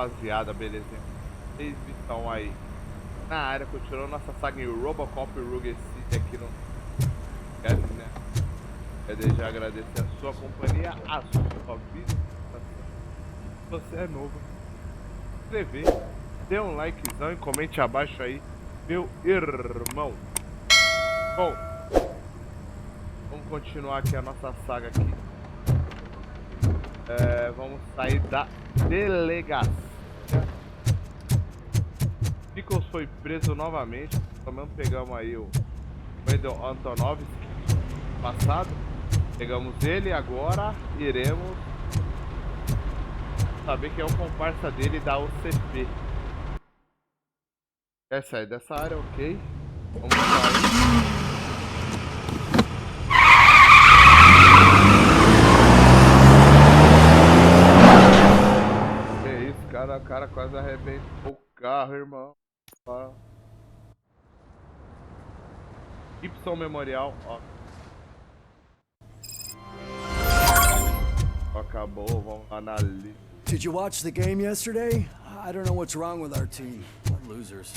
rapaziada, beleza? Vocês estão aí na área, continuando nossa saga em Robocop e Rugged aqui no esquece, né? Eu já agradecer a sua companhia, a sua visitação. Se você é novo, se inscrever, dê um likezão e comente abaixo aí, meu irmão. Bom, vamos continuar aqui a nossa saga aqui. Vamos sair da delegacia. Nichols foi preso novamente. Também pegamos aí o Wendell Antonovski passado. Pegamos ele e agora iremos saber quem é o comparsa dele da OCP. Quer sair dessa área, ok? Vamos sair. O cara quase arrebentou o carro, irmão. Y Memorial, ó. Acabou, vamos lá na lista. Did you watch the game yesterday? I don't know what's wrong with our team. We're losers.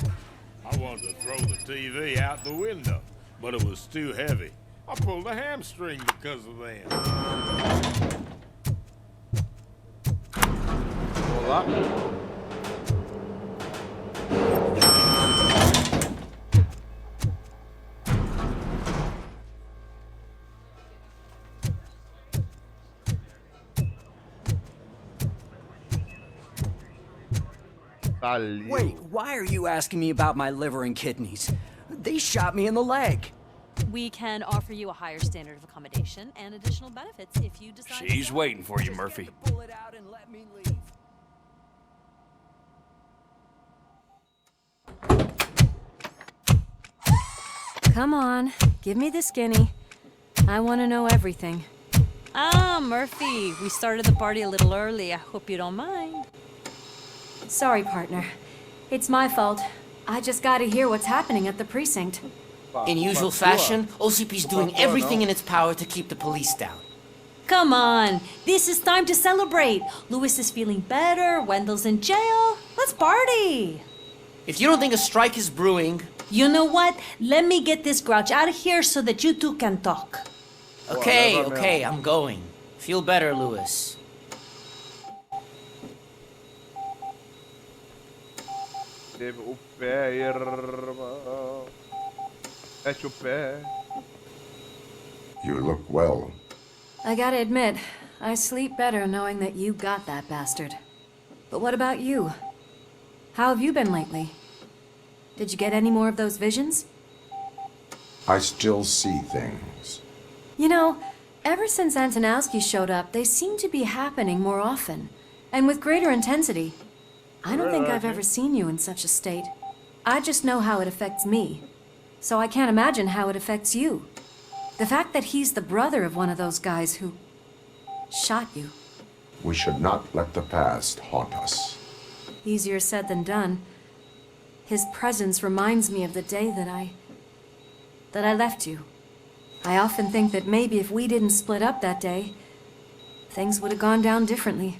I wanted to throw the TV out the window, but it was too heavy. I pulled a hamstring because of that. Olá. Wait, why are you asking me about my liver and kidneys? They shot me in the leg. We can offer you a higher standard of accommodation and additional benefits if you decide. She's waiting for you, Murphy. Pull it out and let me leave. Come on, give me the skinny. I want to know everything. Ah, Murphy, we started the party a little early. I hope you don't mind. Sorry, partner. It's my fault. I just gotta hear what's happening at the precinct. In usual fashion, OCP's doing everything in its power to keep the police down. Come on, this is time to celebrate. Louis is feeling better, Wendell's in jail. Let's party. If you don't think a strike is brewing... You know what? Let me get this grouch out of here so that you two can talk. Okay, I'm going. Feel better, Louis. Teve o pé, irmão. Mete o pé. You look well. I gotta admit, I sleep better knowing that you got that bastard. But what about you? How have you been lately? Did you get any more of those visions? I still see things. You know, ever since Antonowski showed up, they seem to be happening more often, and with greater intensity. I don't think I've ever seen you in such a state. I just know how it affects me, so I can't imagine how it affects you. The fact that he's the brother of one of those guys who shot you. We should not let the past haunt us. Easier said than done. His presence reminds me of the day that I left you. I often think that maybe if we didn't split up that day, things would have gone down differently.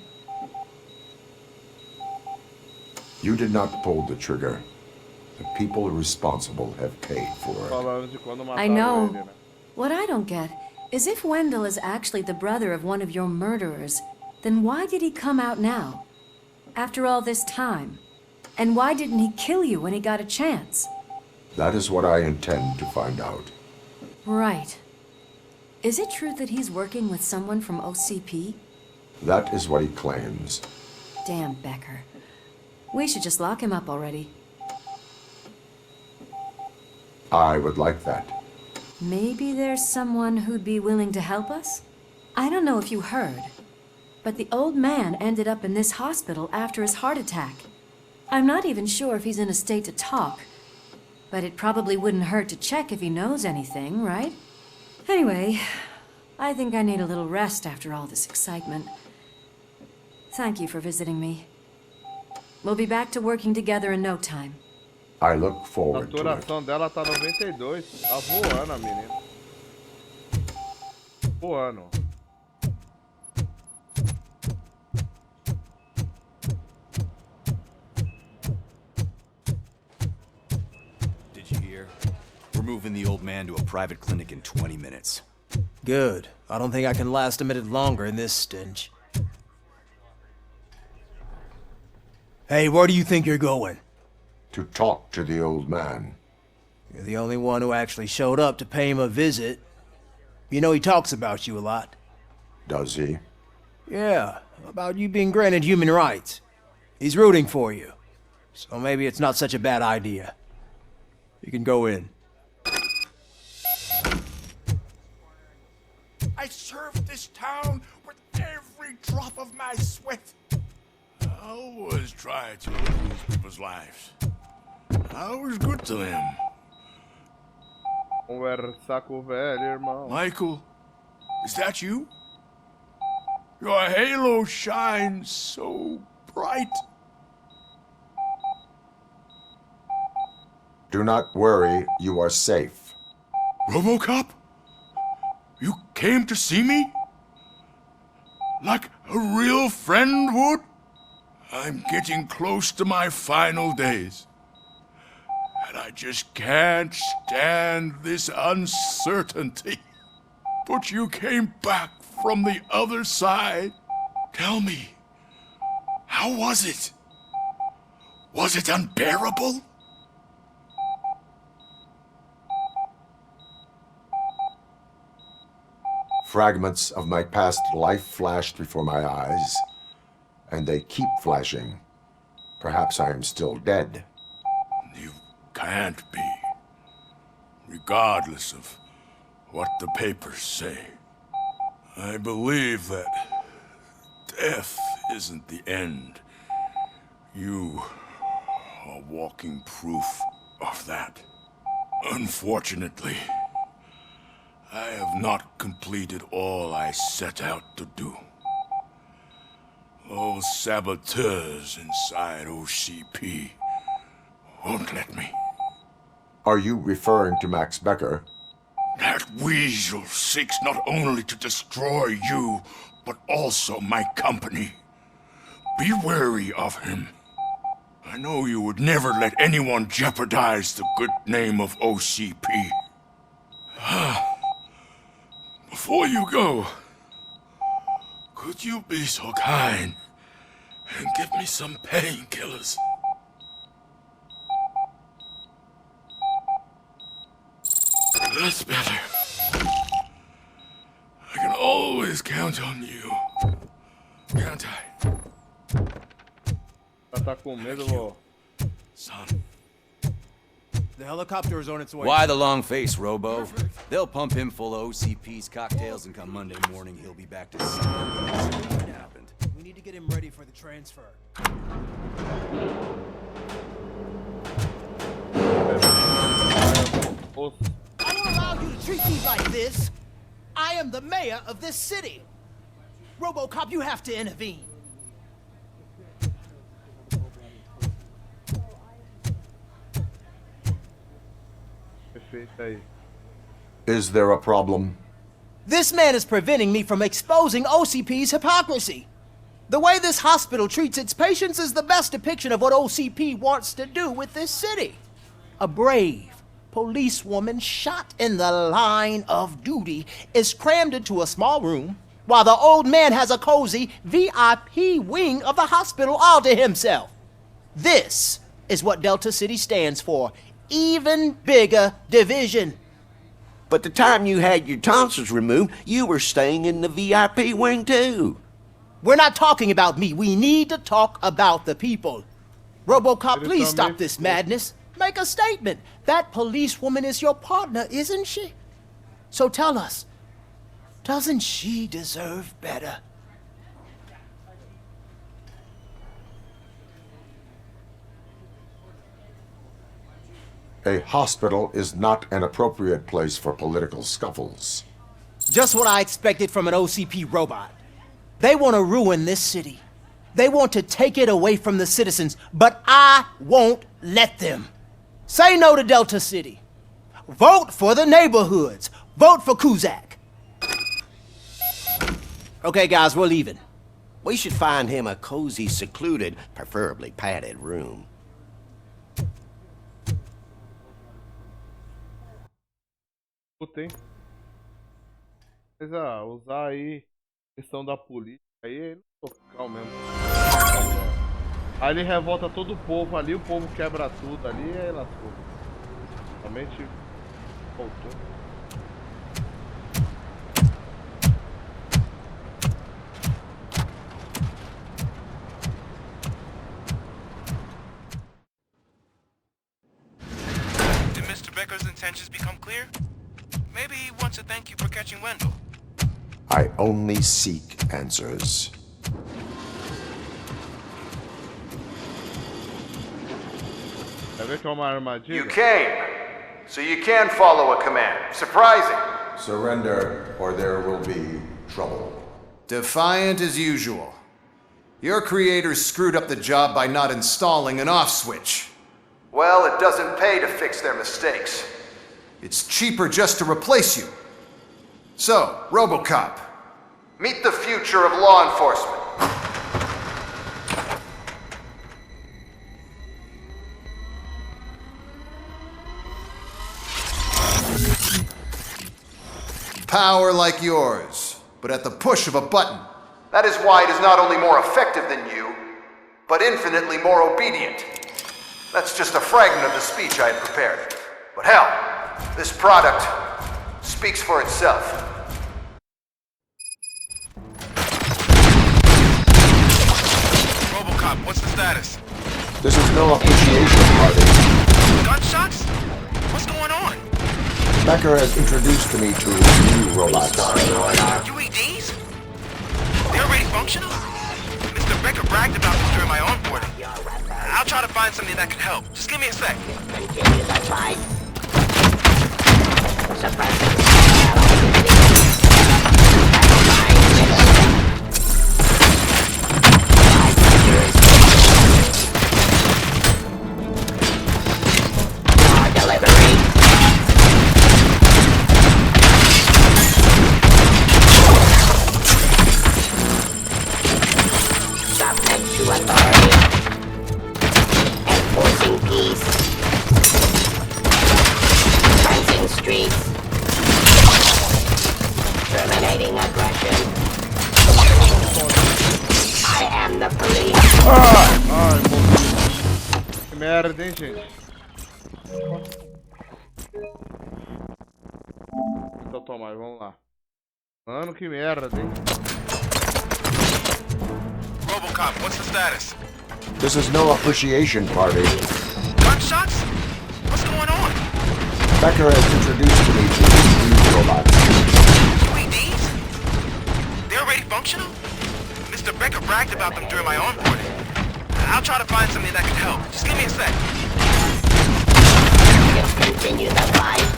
You did not pull the trigger. The people responsible have paid for it. I know. What I don't get is if Wendell is actually the brother of one of your murderers, then why did he come out now? After all this time? And why didn't he kill you when he got a chance? That is what I intend to find out. Right. Is it true that he's working with someone from OCP? That is what he claims. Damn Becker. We should just lock him up already. I would like that. Maybe there's someone who'd be willing to help us? I don't know if you heard, but the old man ended up in this hospital after his heart attack. I'm not even sure if he's in a state to talk, but it probably wouldn't hurt to check if he knows anything, right? Anyway, I think I need a little rest after all this excitement. Thank you for visiting me. We'll be back to working together in no time. I look A forward to it. saturação dela tá 92. Tá voando a menina. Voando. here. We're moving the old man to a private clinic in 20 minutes. Good. I don't think I can last a minute longer in this stench. Hey, where do you think you're going? To talk to the old man. You're the only one who actually showed up to pay him a visit. You know he talks about you a lot. Does he? Yeah, about you being granted human rights. He's rooting for you. So maybe it's not such a bad idea. You can go in. I served this town with every drop of my sweat. I always try to improve people's lives. I was good to them. Conversar com o velho, irmão. Michael, is that you? Your halo shines so bright. Do not worry, you are safe. Robocop? You came to see me? Like a real friend would? I'm getting close to my final days. And I just can't stand this uncertainty. But you came back from the other side. Tell me, how was it? Was it unbearable? Fragments of my past life flashed before my eyes, and they keep flashing. Perhaps I am still dead. You can't be, regardless of what the papers say. I believe that death isn't the end. You are walking proof of that. Unfortunately, I have not completed all I set out to do. Those saboteurs inside OCP won't let me. Are you referring to Max Becker? That weasel seeks not only to destroy you, but also my company. Be wary of him. I know you would never let anyone jeopardize the good name of OCP. Before you go, could you be so kind and give me some painkillers? That's better. I can always count on you. Can't I? Ela tá com medo, vô. Son. The helicopter is on its way. Why the long face, Robo? They'll pump him full of OCP's cocktails, and come Monday morning, he'll be back to see what happened. We need to get him ready for the transfer. I don't allow you to treat me like this. I am the mayor of this city. Robocop, you have to intervene. Perfeito aí. Is there a problem? This man is preventing me from exposing OCP's hypocrisy. The way this hospital treats its patients is the best depiction of what OCP wants to do with this city. A brave policewoman shot in the line of duty is crammed into a small room, while the old man has a cozy VIP wing of the hospital all to himself. This is what Delta City stands for. Even bigger division. But the time you had your tonsils removed, you were staying in the VIP wing too. We're not talking about me. We need to talk about the people. Robocop, please stop this madness. Make a statement. That policewoman is your partner, isn't she? So tell us, doesn't she deserve better? A hospital is not an appropriate place for political scuffles. Just what I expected from an OCP robot. They want to ruin this city. They want to take it away from the citizens, but I won't let them. Say no to Delta City. Vote for the neighborhoods. Vote for Kuzak. Okay, guys, we're leaving. We should find him a cozy, secluded, preferably padded room. Puta, hein? Mas usar aí questão da política aí é local mesmo. Aí ele revolta todo o povo ali, o povo quebra tudo ali e aí lascou. Realmente voltou. Did Mr. Becker's intentions become clear? Maybe he wants to thank you for catching Wendell. I only seek answers. You came, so you can follow a command. Surprising. Surrender, or there will be trouble. Defiant as usual. Your creators screwed up the job by not installing an off switch. Well, it doesn't pay to fix their mistakes. It's cheaper just to replace you. So, Robocop, meet the future of law enforcement. Power like yours, but at the push of a button. That is why it is not only more effective than you, but infinitely more obedient. That's just a fragment of the speech I had prepared. But hell, this product speaks for itself. Robocop, what's the status? This is no appreciation party. Gunshots? What's going on? Becker has introduced me to new robots. UEDs? They're already functional? Mr. Becker bragged about them during my onboarding. I'll try to find something that can help. Just give me a sec. Continue the fight. Que merda, hein, gente? Então toma, vamos lá. Mano, que merda, hein? Robocop, what's the status? This is no appreciation party. Gunshots? What's going on? Becker has introduced me to new robots. UEDs? They're already functional? Mr. Becker bragged about them during my onboarding. I'll try to find something that can help. Just give me a sec. Continue the fight.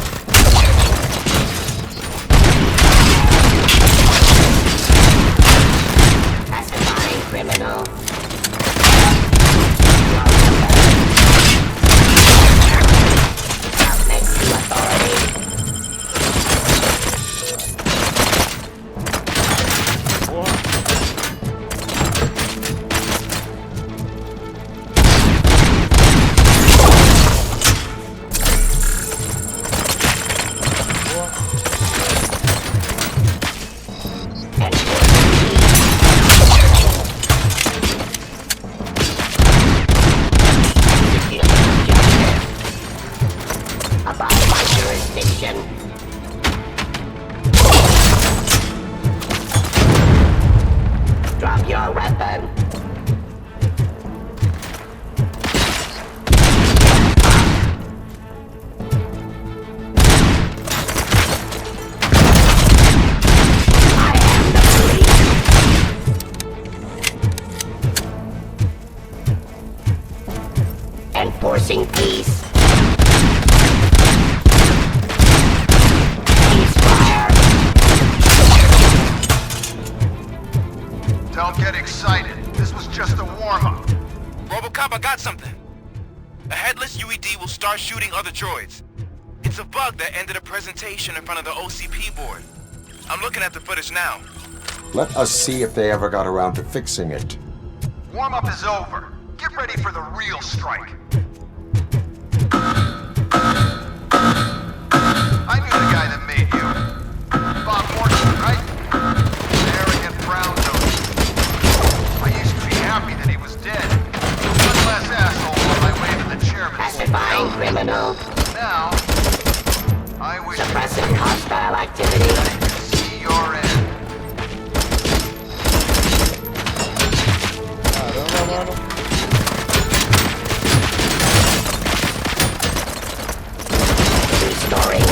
Pacifying criminal. Submit to authority. Drop your weapon. I am the police. Enforcing peace. Don't get excited. This was just a warm-up. Robocop, I got something. A headless UED will start shooting other droids. It's a bug that ended a presentation in front of the OCP board. I'm looking at the footage now. Let us see if they ever got around to fixing it. Warm-up is over. Get ready for the real strike. I knew the guy that made criminal. Now, I wish Suppressing hostile activity. to see your end. Caramba, mano. Restoring.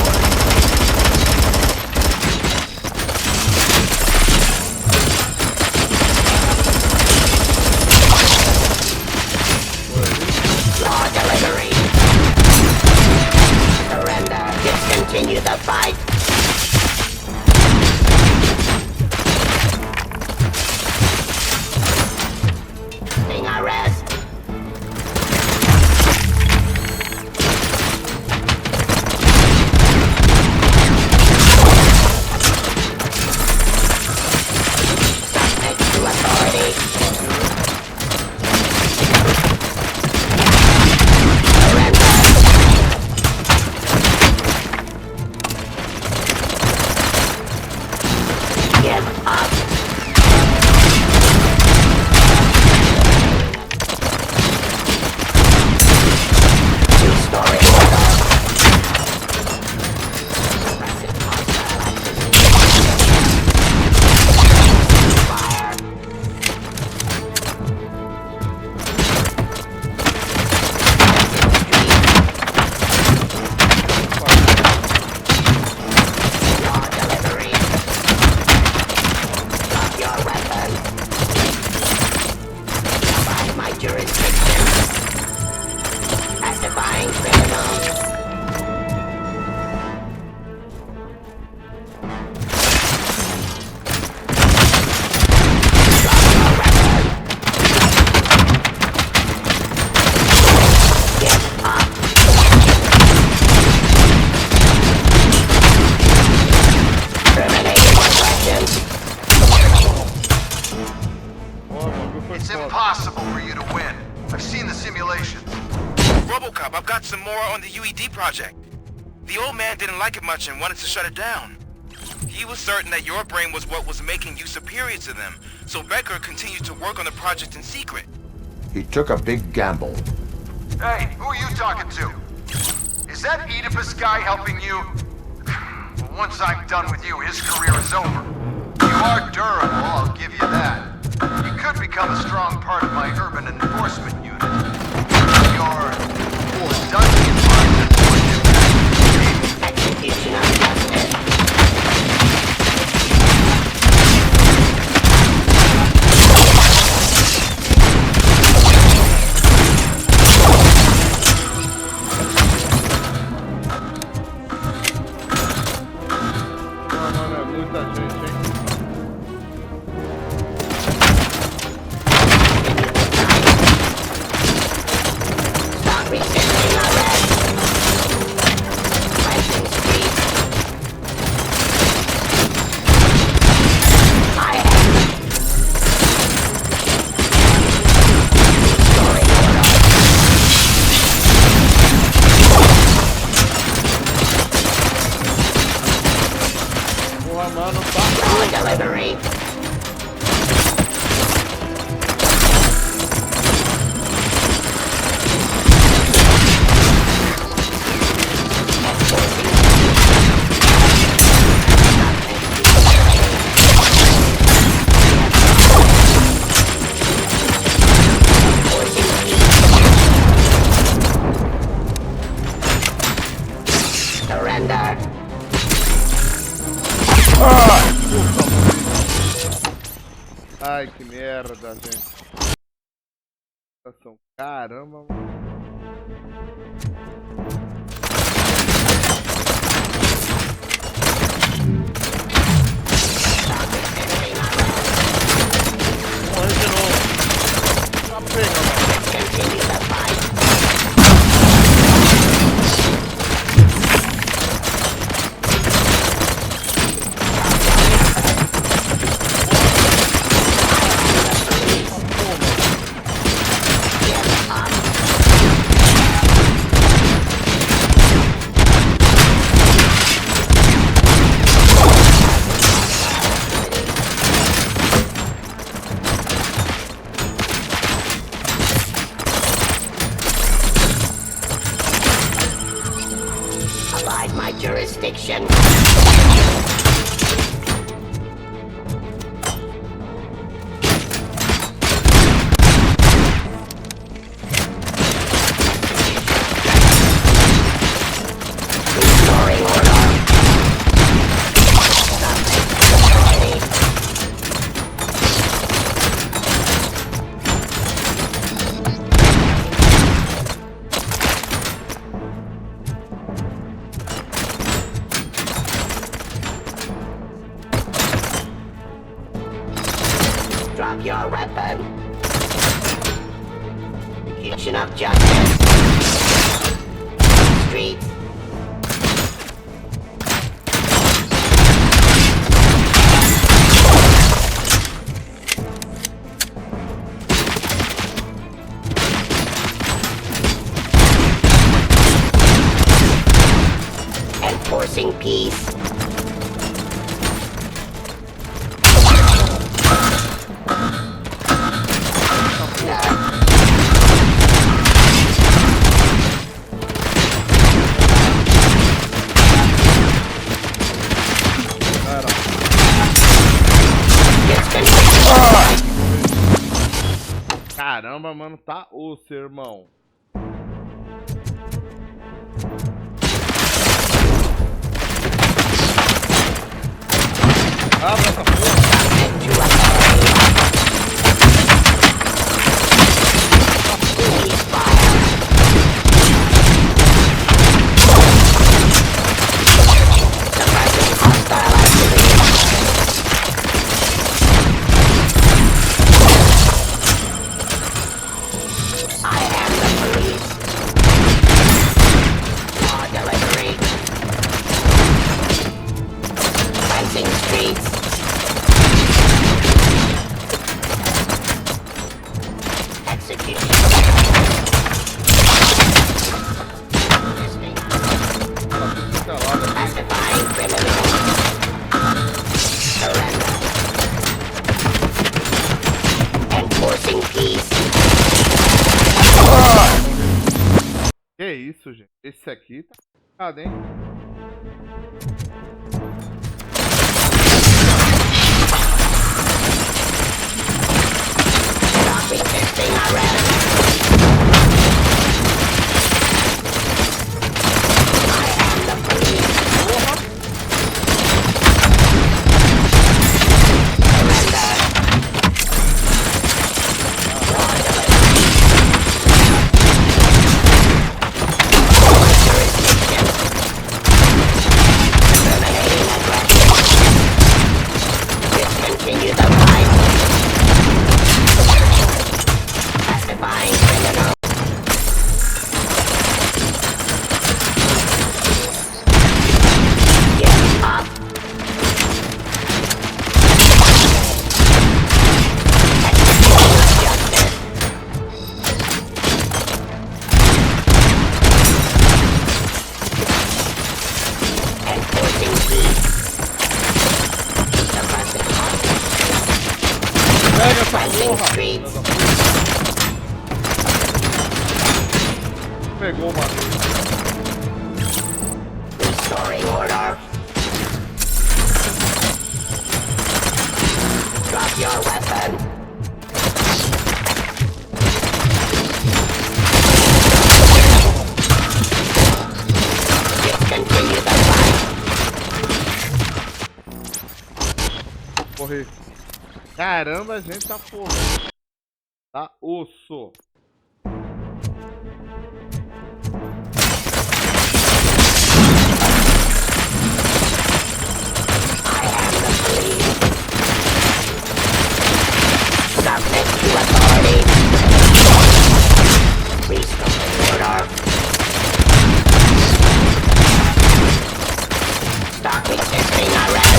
Law delivery. Surrender. Discontinue the fight. Sting arrest. Subject to authority. Give up. Two-story order. Suppressing hostile activity. Fire. Law delivery. Drop your weapon. Outside my jurisdiction. Pacifying criminals. Drop your weapon. Give up. Terminating aggression. It's impossible for you to win. I've seen the simulations. Robocop, I've got some more on the UED project. The old man didn't like it much and wanted to shut it down. He was certain that your brain was what was making you superior to them, so Becker continued to work on the project in secret. He took a big gamble. Hey, who are you talking to? Is that Oedipus guy helping you? Well, once I'm done with you, his career is over. You are durable, I'll give you that. You could become a strong part of my urban enforcement unit. Your dungeon Execution of justice. Mano, é muita gente, hein? Stop resisting arrest. Rising street. I am. Restoring order. Porra, mano, tá. Law delivery. Surrender. Ai, que merda, gente. Caramba, mano. Morre de novo. Tá pega, mano. Continue the fight. outside my jurisdiction. Restoring order. Drop your weapon. Kitchen of justice. Streets. Enforcing peace. Caramba, mano, tá osso, irmão. Abre essa porra. Que isso, gente? Esse aqui tá complicado, hein? Pegou uma vez. Restoring order. Drop your weapon. Discontinue the fight. Correr. Caramba, a gente tá porra. Tá osso. Submit to authority. Restoring order. Stop resisting arrest.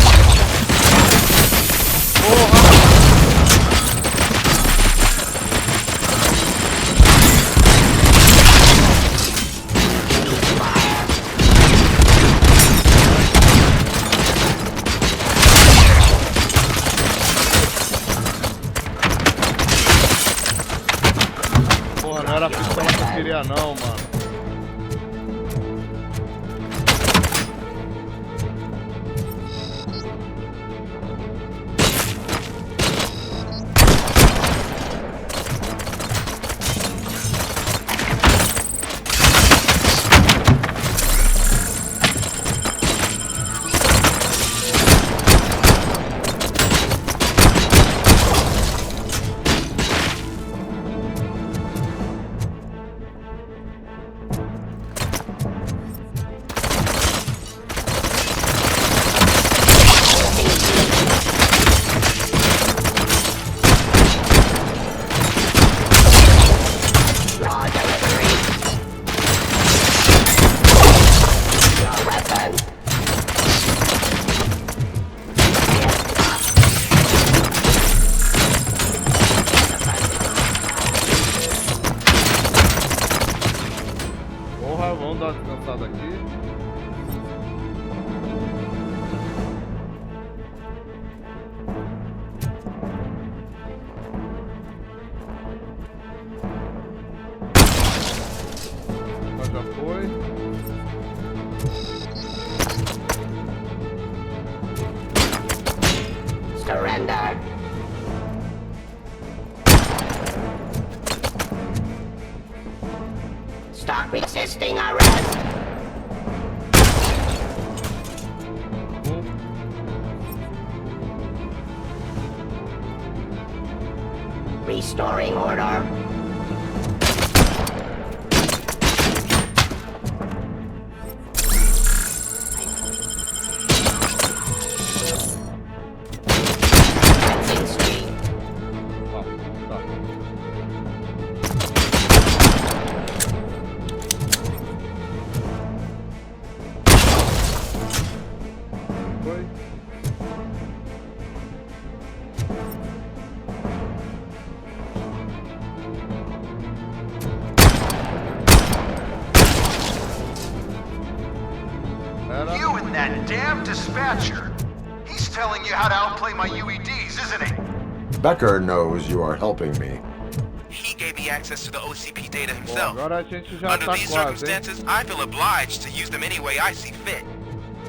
passado aqui. Já foi. Surrender. Stop resisting arrest. Restoring order. You and that damn dispatcher. He's telling you how to outplay my UEDs, isn't he? Becker knows you are helping me. He gave me access to the OCP data himself. Bom, agora a gente já Under tá these quase, hein? circumstances, I feel obliged to use them any way I see fit.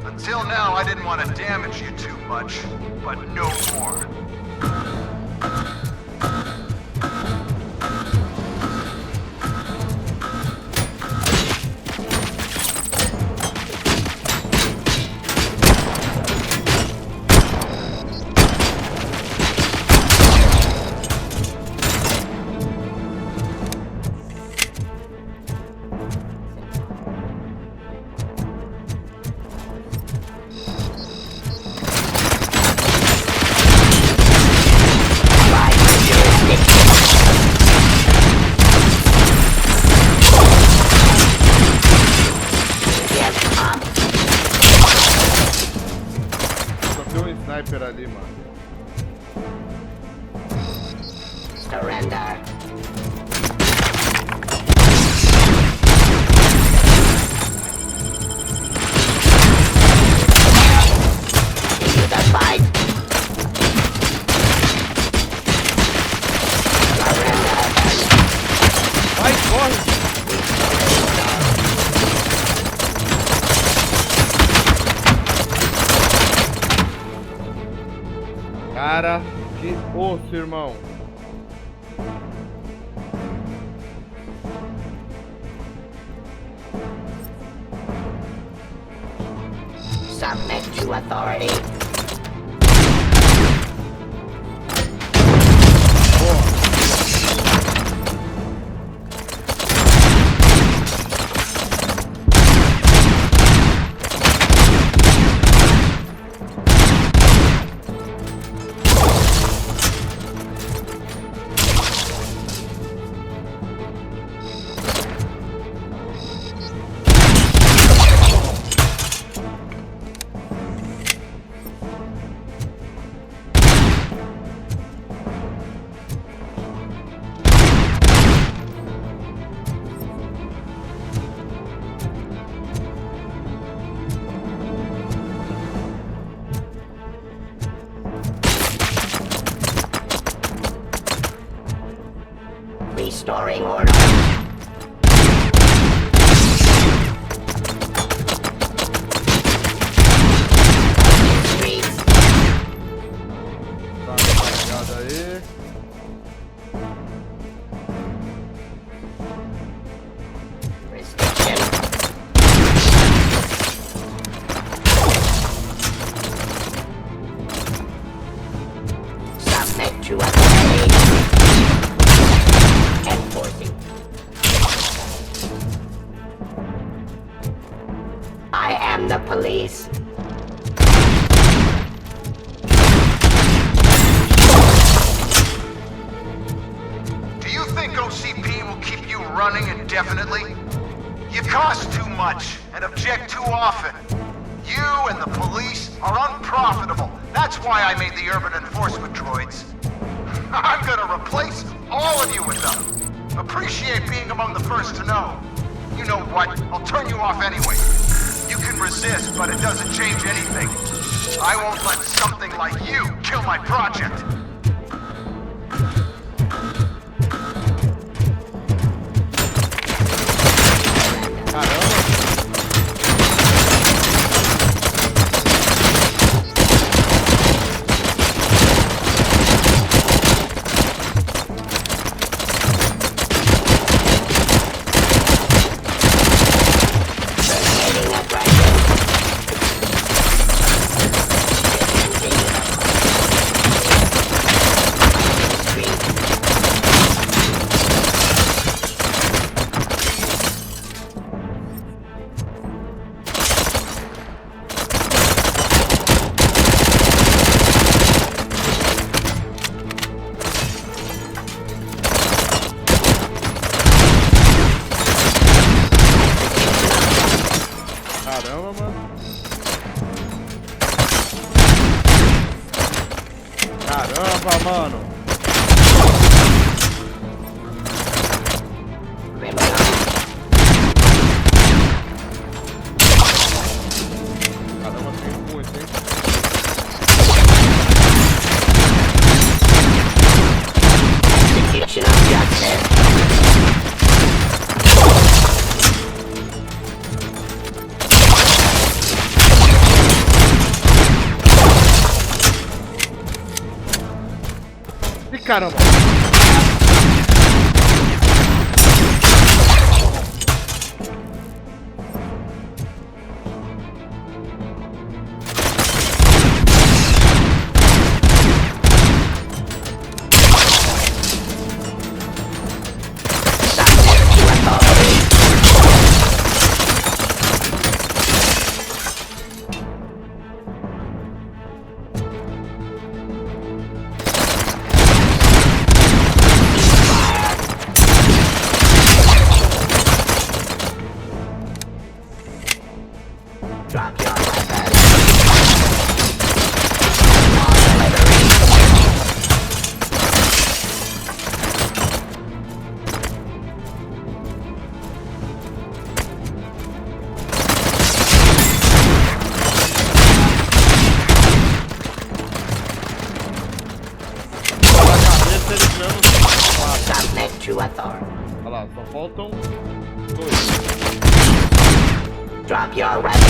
Until now, I didn't want to damage you too much, but no more. Sniper ali, mano. Surrender. Into the fight. Surrender. Vai, corre! Cara, que osso, irmão. Submit to authority. Restoring order. Tá carregado aí. Restriction. Submit to authority. Enforcing. I am the police. Do you think OCP will keep you running indefinitely? You cost too much and object too often. You and the police are unprofitable. That's why I made the urban enforcement droids. I'm gonna replace all of you with them. Appreciate being among the first to know. You know what? I'll turn you off anyway. You can resist, but it doesn't change anything. I won't let something like you kill my project. Caramba! Olha lá, só faltam dois. Drop your weapon.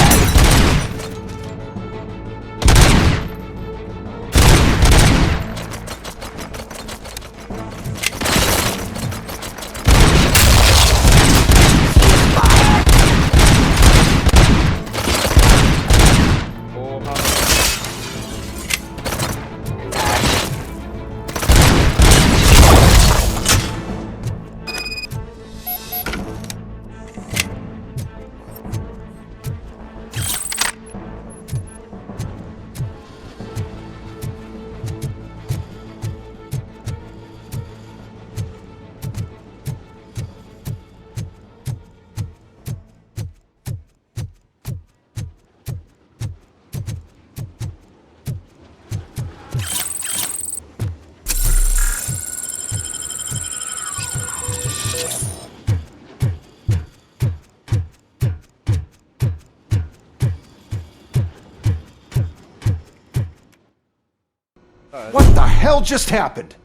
What the hell just happened?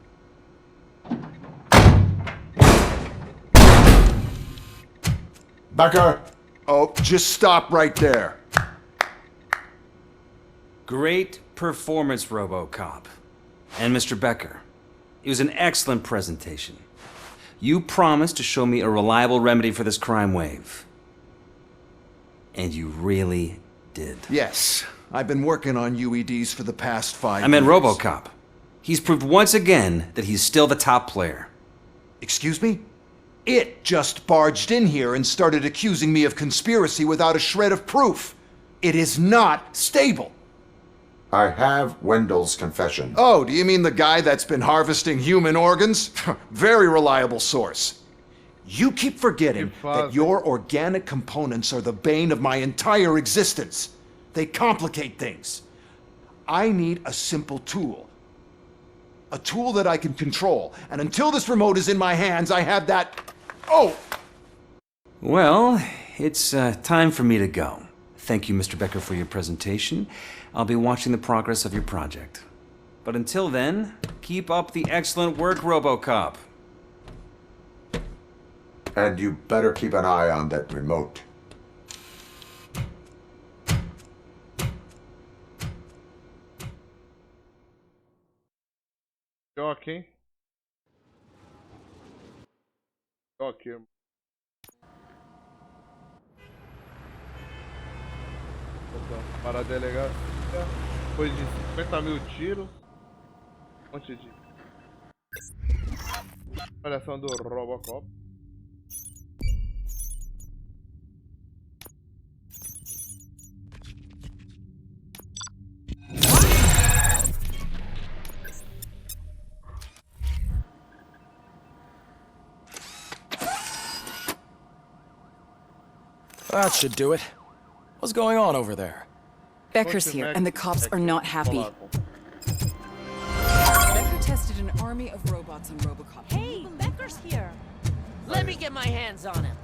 Becker! Oh, just stop right there. Great performance, Robocop. And Mr. Becker. It was an excellent presentation. You promised to show me a reliable remedy for this crime wave. And you really did. Yes, I've been working on UEDs for the past 5 years. I meant Robocop. He's proved once again that he's still the top player. Excuse me? It just barged in here and started accusing me of conspiracy without a shred of proof. It is not stable. I have Wendell's confession. Oh, do you mean the guy that's been harvesting human organs? Very reliable source. You keep forgetting that your organic components are the bane of my entire existence. They complicate things. I need a simple tool. A tool that I can control. And until this remote is in my hands, I have that... Oh! Well, it's time for me to go. Thank you, Mr. Becker, for your presentation. I'll be watching the progress of your project. But until then, keep up the excellent work, Robocop. And you better keep an eye on that remote. Choque, hein? Choque. Para a delegacia, depois de 50 mil tiros, um monte de avaliação do Robocop. That should do it. What's going on over there? Becker's here, and the cops are not happy. Becker tested an army of robots on Robocop. Hey, Becker's here. Let me get my hands on him.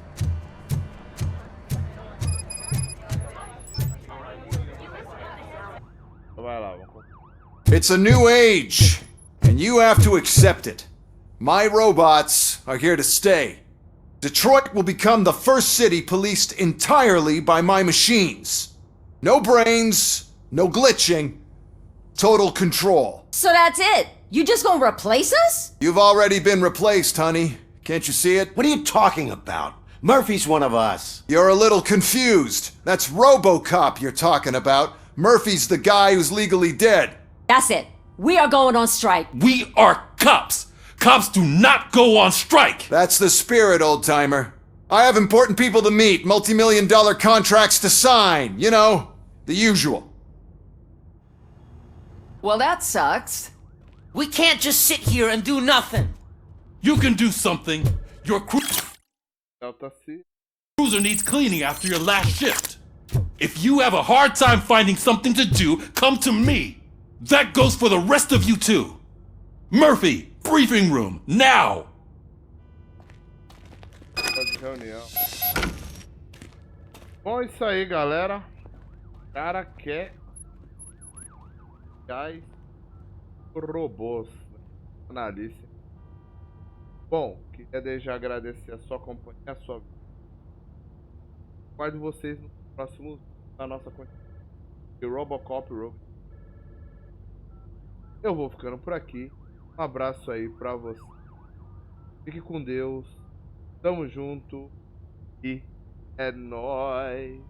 Vai lá, vamos. It's a new age, and you have to accept it. My robots are here to stay. Detroit will become the first city policed entirely by my machines. No brains, no glitching, total control. So that's it? You just gonna replace us? You've already been replaced, honey. Can't you see it? What are you talking about? Murphy's one of us. You're a little confused. That's Robocop you're talking about. Murphy's the guy who's legally dead. That's it. We are going on strike. We are cops. Cops do not go on strike. That's the spirit, old-timer. I have important people to meet, multi-million-dollar contracts to sign. You know, the usual. Well, that sucks. We can't just sit here and do nothing. You can do something. Your cruiser needs cleaning after your last shift. If you have a hard time finding something to do, come to me. That goes for the rest of you too. Murphy, briefing room, now! Bom, é isso aí, galera. O cara quer gás robôs. Analista. Bom, queria desde já agradecer a sua companhia, a sua vida. Aguardo vocês no próximo da nossa continuação de Robocop. Eu vou ficando por aqui. Um abraço aí pra você. Fique com Deus. Tamo junto. E é nóis.